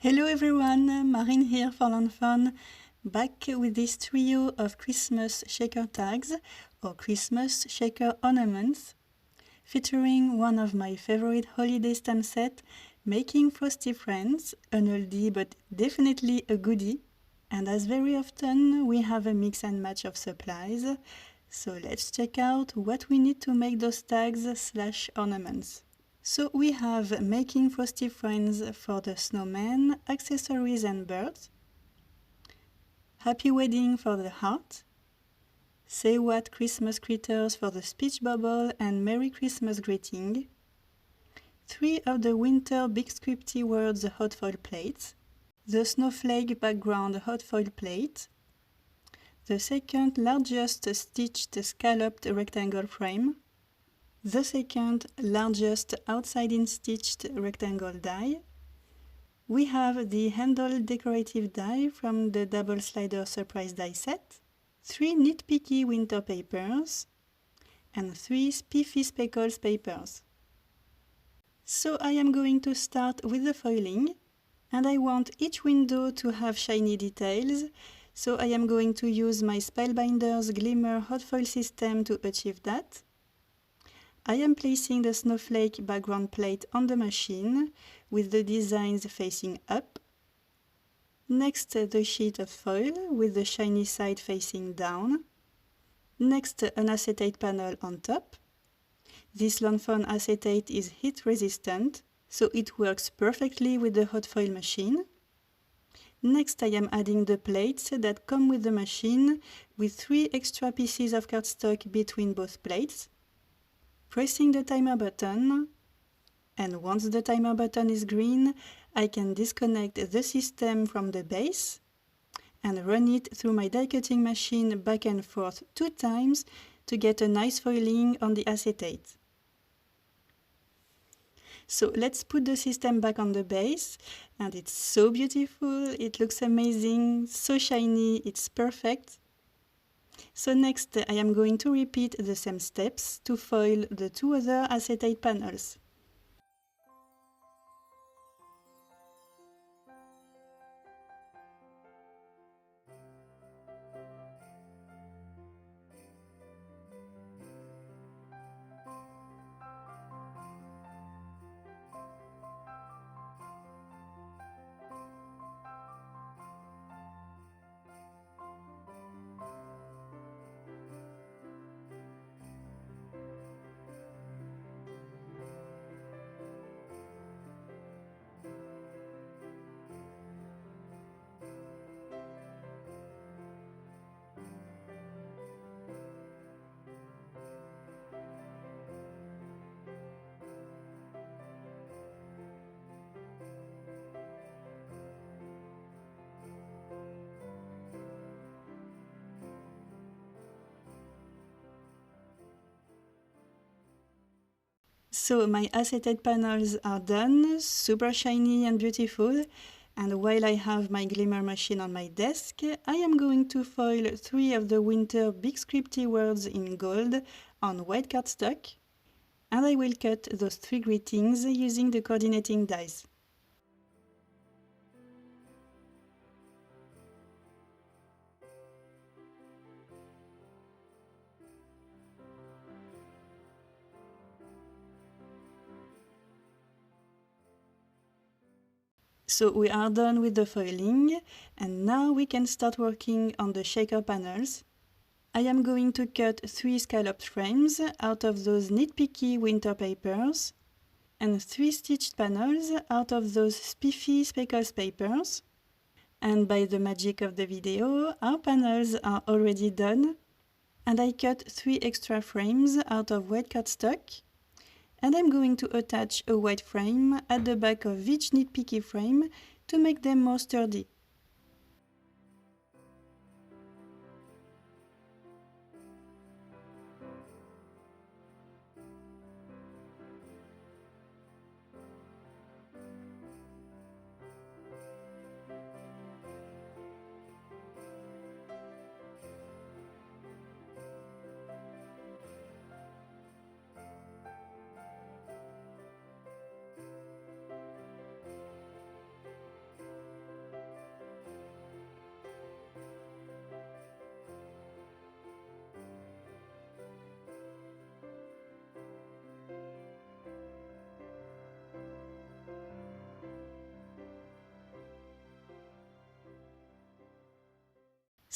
Hello everyone, Marine here for FAWN, back with this trio of Christmas shaker tags or Christmas shaker ornaments, featuring one of my favorite holiday stamp set, Making Frosty Friends, an oldie but definitely a goodie. And as very often, we have a mix and match of supplies, so let's check out what we need to make those tags/ornaments. So we have Making Frosty Friends for the snowman, accessories and birds, Happy Wedding for the heart, Say What Christmas Critters for the speech bubble and Merry Christmas greeting, 3 of the winter big scripty words hot foil plates, the snowflake background hot foil plate, the second largest stitched scalloped rectangle frame, the second largest outside-in stitched rectangle die. We have the handle decorative die from the double slider surprise die set, 3 nitpicky winter papers, and 3 spiffy speckles papers. So I am going to start with the foiling, and I want each window to have shiny details, so I am going to use my Spellbinders Glimmer hot foil system to achieve that. I am placing the snowflake background plate on the machine with the designs facing up. Next, the sheet of foil with the shiny side facing down. Next, an acetate panel on top. This FAWN acetate is heat resistant, so it works perfectly with the hot foil machine. Next, I am adding the plates that come with the machine with 3 extra pieces of cardstock between both plates. Pressing the timer button, and once the timer button is green, I can disconnect the system from the base and run it through my die cutting machine back and forth 2 times to get a nice foiling on the acetate. So let's put the system back on the base, and it's so beautiful, it looks amazing, so shiny, it's perfect. So next, I am going to repeat the same steps to foil the 2 other acetate panels. So my acetate panels are done, super shiny and beautiful, and while I have my glimmer machine on my desk, I am going to foil 3 of the winter big scripty words in gold on white cardstock, and I will cut those 3 greetings using the coordinating dies. So we are done with the foiling, and now we can start working on the shaker panels. I am going to cut 3 scalloped frames out of those nitpicky winter papers, and 3 stitched panels out of those spiffy speckles papers. And by the magic of the video, our panels are already done, and I cut 3 extra frames out of white cardstock. And I'm going to attach a white frame at the back of each nitpicky frame to make them more sturdy.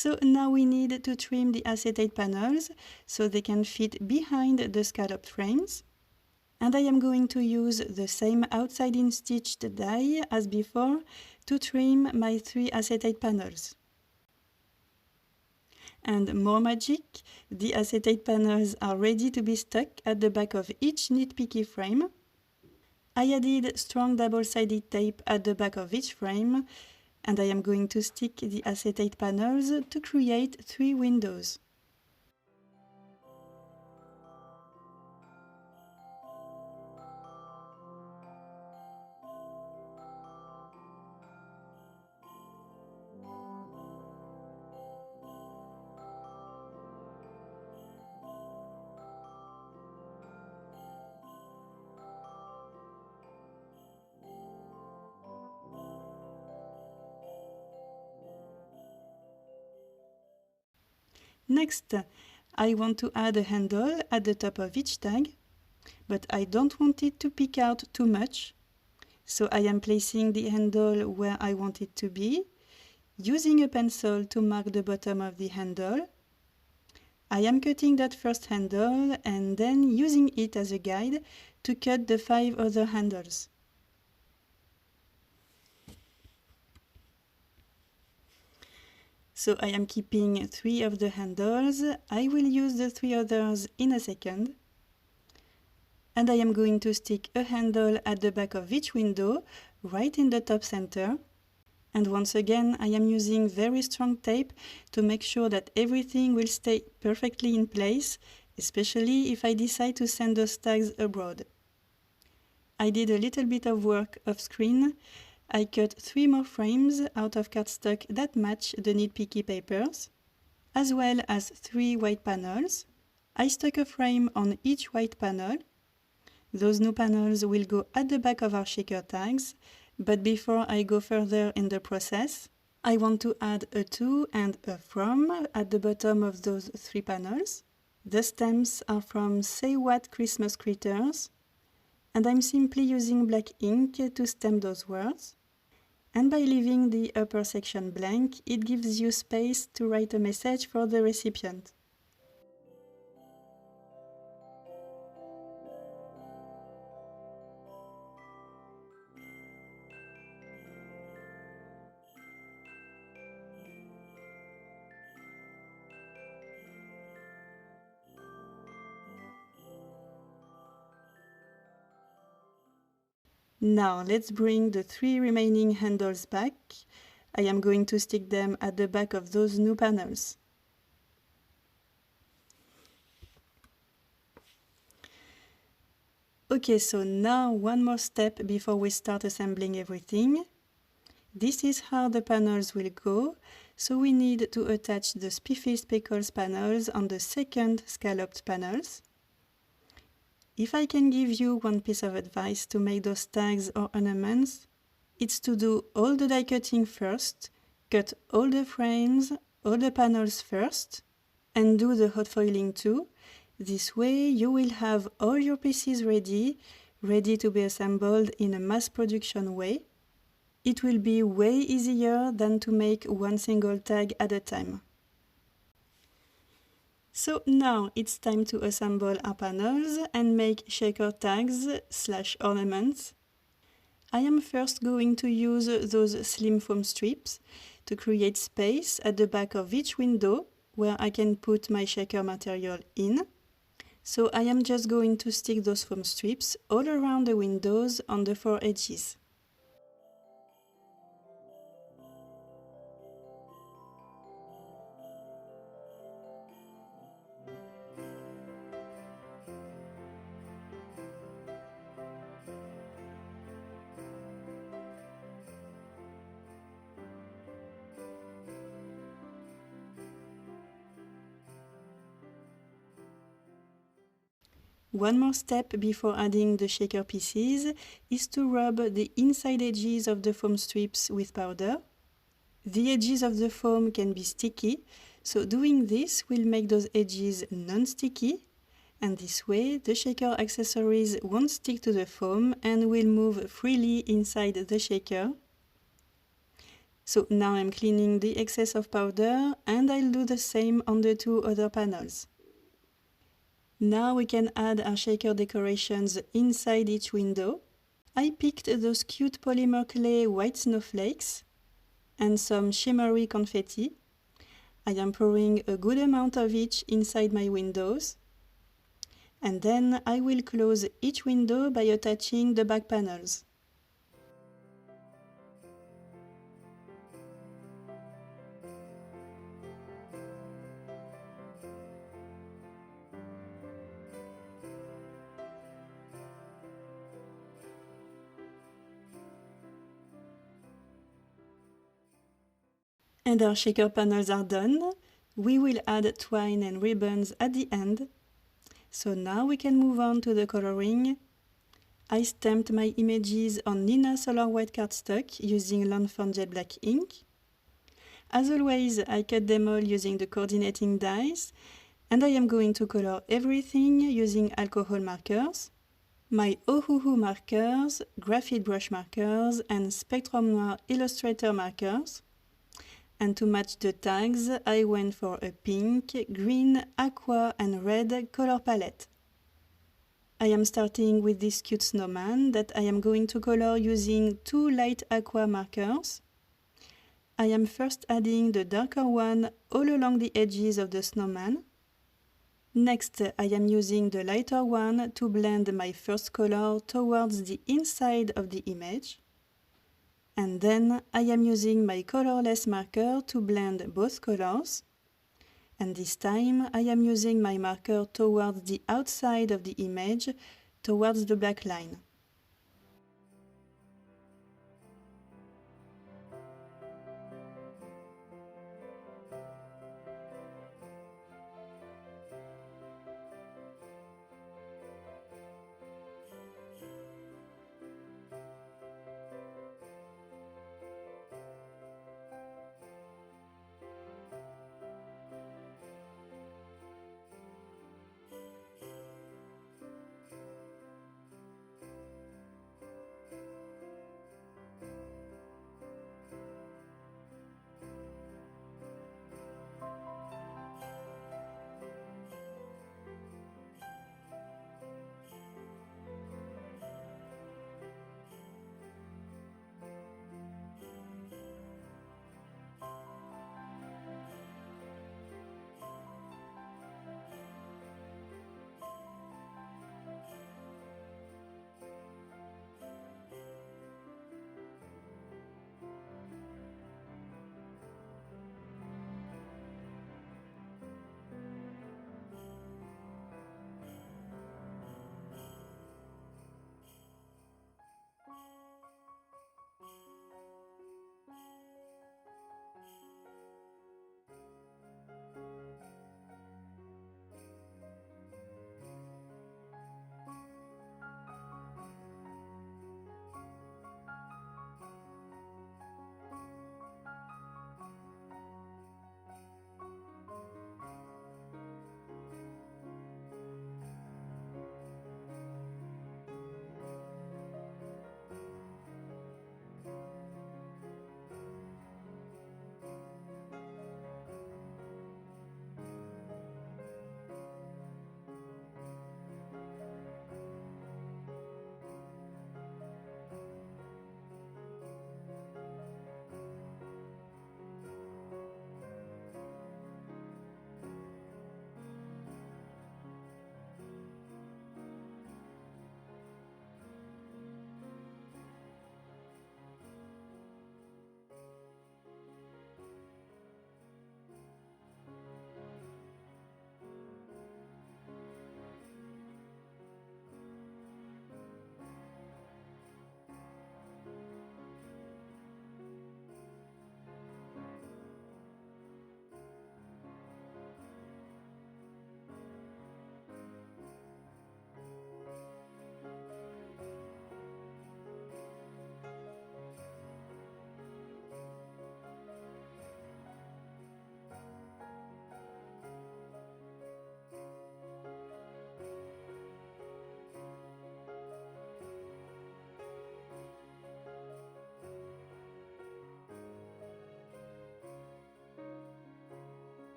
So now we need to trim the acetate panels so they can fit behind the scalloped frames. And I am going to use the same outside-in stitched die as before to trim my 3 acetate panels. And more magic, the acetate panels are ready to be stuck at the back of each nitpicky frame. I added strong double-sided tape at the back of each frame, and I am going to stick the acetate panels to create 3 windows. Next, I want to add a handle at the top of each tag, but I don't want it to peek out too much. So I am placing the handle where I want it to be, using a pencil to mark the bottom of the handle. I am cutting that first handle and then using it as a guide to cut the 5 other handles. So I am keeping 3 of the handles. I will use the 3 others in a second. And I am going to stick a handle at the back of each window, right in the top center. And once again, I am using very strong tape to make sure that everything will stay perfectly in place, especially if I decide to send those tags abroad. I did a little bit of work off screen. I cut 3 more frames out of cardstock that match the nitpicky papers, as well as 3 white panels. I stuck a frame on each white panel. Those new panels will go at the back of our shaker tags, but before I go further in the process, I want to add a to and a from at the bottom of those 3 panels. The stems are from Say What Christmas Critters, and I'm simply using black ink to stem those words. And by leaving the upper section blank, it gives you space to write a message for the recipient. Now let's bring the 3 remaining handles back. I am going to stick them at the back of those new panels. Okay, so now one more step before we start assembling everything. This is how the panels will go. So we need to attach the spiffy speckles panels on the second scalloped panels. If I can give you one piece of advice to make those tags or ornaments, it's to do all the die cutting first, cut all the frames, all the panels first, and do the hot foiling too. This way you will have all your pieces ready to be assembled in a mass production way. It will be way easier than to make one single tag at a time. So now it's time to assemble our panels and make shaker tags / ornaments. I am first going to use those slim foam strips to create space at the back of each window where I can put my shaker material in. So I am just going to stick those foam strips all around the windows on the 4 edges. One more step before adding the shaker pieces is to rub the inside edges of the foam strips with powder. The edges of the foam can be sticky, so doing this will make those edges non-sticky, and this way the shaker accessories won't stick to the foam and will move freely inside the shaker. So now I'm cleaning the excess of powder, and I'll do the same on the two other panels. Now we can add our shaker decorations inside each window. I picked those cute polymer clay white snowflakes and some shimmery confetti. I am pouring a good amount of each inside my windows. And then I will close each window by attaching the back panels. And our shaker panels are done. We will add twine and ribbons at the end. So now we can move on to the coloring. I stamped my images on Neenah Solar White cardstock using Lawn Jet Black ink. As always, I cut them all using the coordinating dies, and I am going to color everything using alcohol markers. My Ohuhu markers, graphite brush markers, and Spectrum Noir Illustrator markers. And to match the tags, I went for a pink, green, aqua, and red color palette. I am starting with this cute snowman that I am going to color using two light aqua markers. I am first adding the darker one all along the edges of the snowman. Next, I am using the lighter one to blend my first color towards the inside of the image. And then I am using my colorless marker to blend both colors. And this time I am using my marker towards the outside of the image, towards the black line.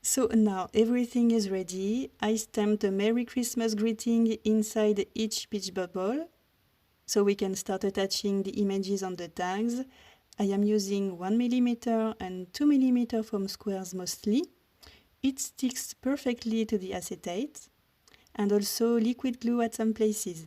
So now everything is ready. I stamped a Merry Christmas greeting inside each peach bubble. So we can start attaching the images on the tags. I am using 1mm and 2mm foam squares mostly. It sticks perfectly to the acetate, and also liquid glue at some places.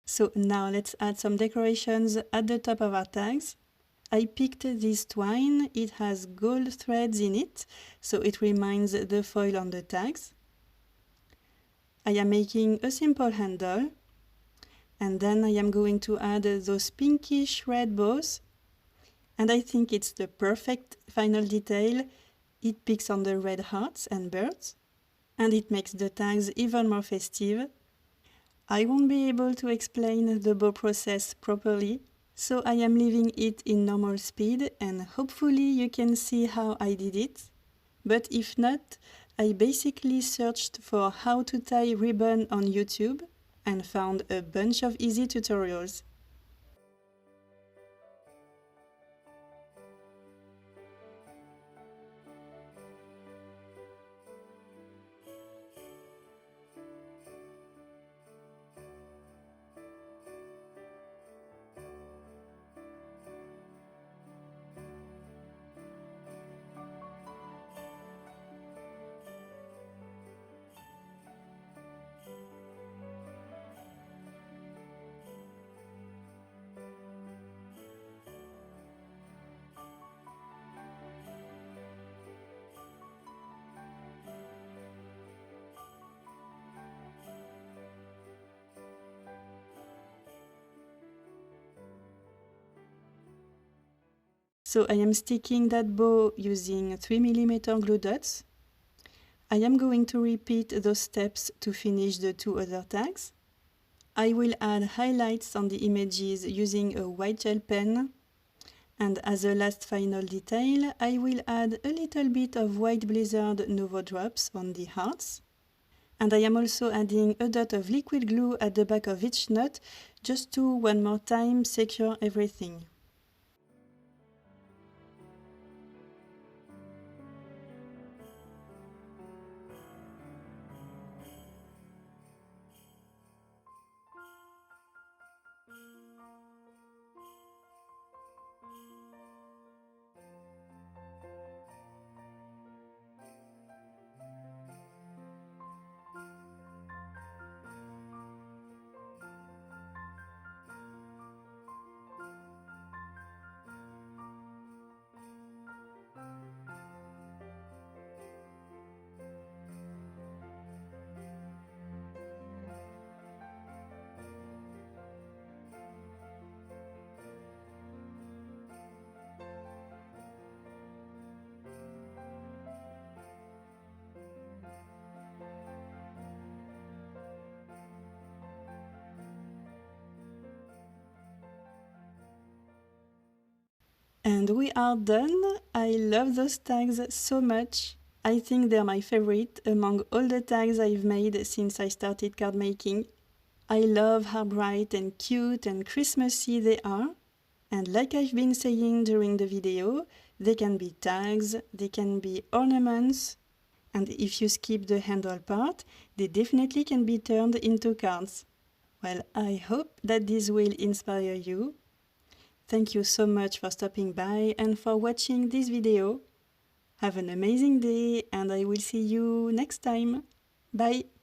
So now let's add some decorations at the top of our tags. I picked this twine. It has gold threads in it, so it reminds the foil on the tags. I am making a simple handle. And then I am going to add those pinkish red bows. And I think it's the perfect final detail. It picks on the red hearts and birds. And it makes the tags even more festive. I won't be able to explain the bow process properly, so I am leaving it in normal speed and hopefully you can see how I did it. But if not, I basically searched for how to tie ribbon on YouTube and found a bunch of easy tutorials. So I am sticking that bow using 3mm glue dots. I am going to repeat those steps to finish the two other tags. I will add highlights on the images using a white gel pen. And as a last final detail, I will add a little bit of white blizzard nuvo drops on the hearts. And I am also adding a dot of liquid glue at the back of each knot, just to one more time secure everything. And we are done. I love those tags so much. I think they're my favorite among all the tags I've made since I started card making. I love how bright and cute and Christmassy they are. And like I've been saying during the video, they can be tags, they can be ornaments, and if you skip the handle part, they definitely can be turned into cards. Well, I hope that this will inspire you. Thank you so much for stopping by and for watching this video. Have an amazing day and I will see you next time. Bye!